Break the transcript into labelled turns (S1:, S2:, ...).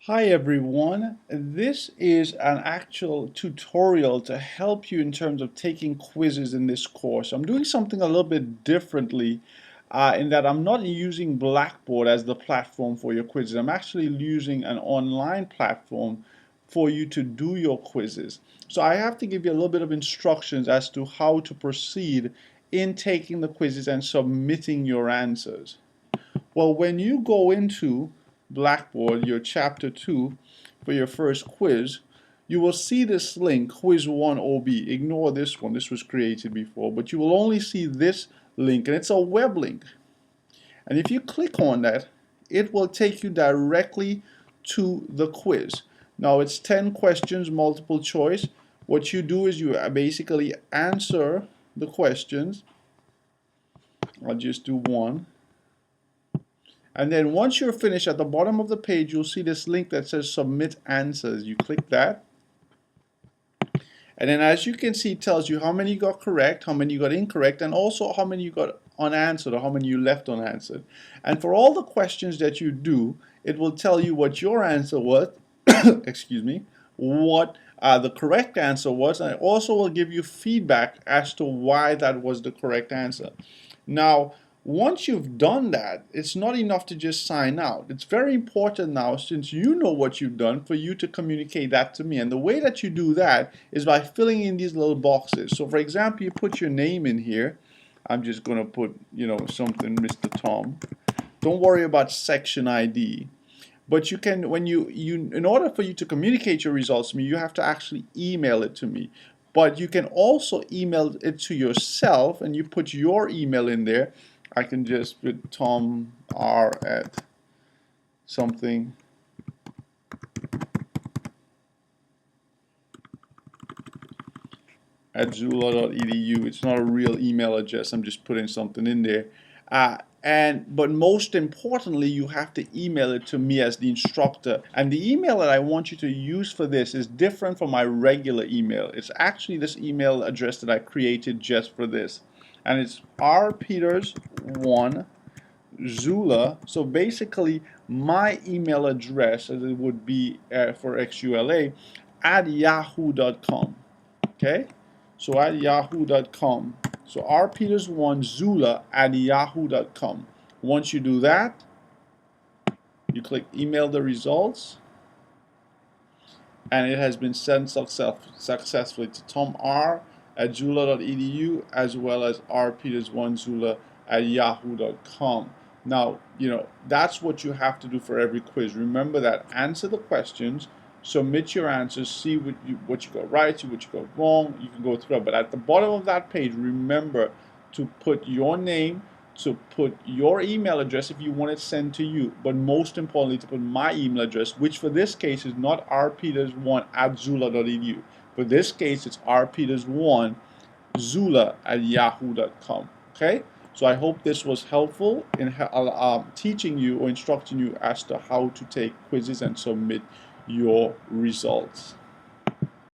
S1: Hi everyone, this is an actual tutorial to help you in terms of taking quizzes in this course. I'm doing something a little bit differently in that I'm not using Blackboard as the platform for your quizzes. I'm actually using an online platform for you to do your quizzes. So I have to give you a little bit of instructions as to how to proceed in taking the quizzes and submitting your answers. Well, when you go into Blackboard, your chapter 2, for your first quiz, you will see this link, Quiz 1 OB. Ignore this one, this was created before, but you will only see this link, and it's a web link. And if you click on that, it will take you directly to the quiz. Now, it's 10 questions, multiple choice. What you do is you basically answer the questions. I'll just do one. And then once you're finished, at the bottom of the page, you'll see this link that says Submit Answers. You click that. And then as you can see, it tells you how many you got correct, how many you got incorrect, and also how many you got unanswered or how many you left unanswered. And for all the questions that you do, it will tell you what your answer was, excuse me, what the correct answer was, and it also will give you feedback as to why that was the correct answer. Now, once you've done that, it's not enough to just sign out. It's very important now, since you know what you've done, for you to communicate that to me. And the way that you do that is by filling in these little boxes. So for example, you put your name in here. I'm just going to put, something, Mr. Tom. Don't worry about section ID. But you can, when in order for you to communicate your results to me, you have to actually email it to me. But you can also email it to yourself, and you put your email in there. I can just put Tom R at something. At Zula.edu. It's not a real email address. I'm just putting something in there. But most importantly, you have to email it to me as the instructor. And the email that I want you to use for this is different from my regular email. It's actually this email address that I created just for this. And it's rpeters1 Zula. So basically, my email address, as it would be for XULA, at yahoo.com. Okay? So at yahoo.com. So rpeters1 Zula at yahoo.com. Once you do that, you click email the results, and it has been sent successfully to Tom R at zula.edu as well as rpeters1 Zula at yahoo.com. Now, that's what you have to do for every quiz. Remember that. Answer the questions, submit your answers, see what you got right, see what you got wrong. You can go through it. But at the bottom of that page, remember to put your name, to put your email address if you want it sent to you, but most importantly to put my email address, which for this case is not rpeters1 at zula.edu. For this case, it's rpeters1 Zula at yahoo.com. Okay? So I hope this was helpful in teaching you or instructing you as to how to take quizzes and submit your results.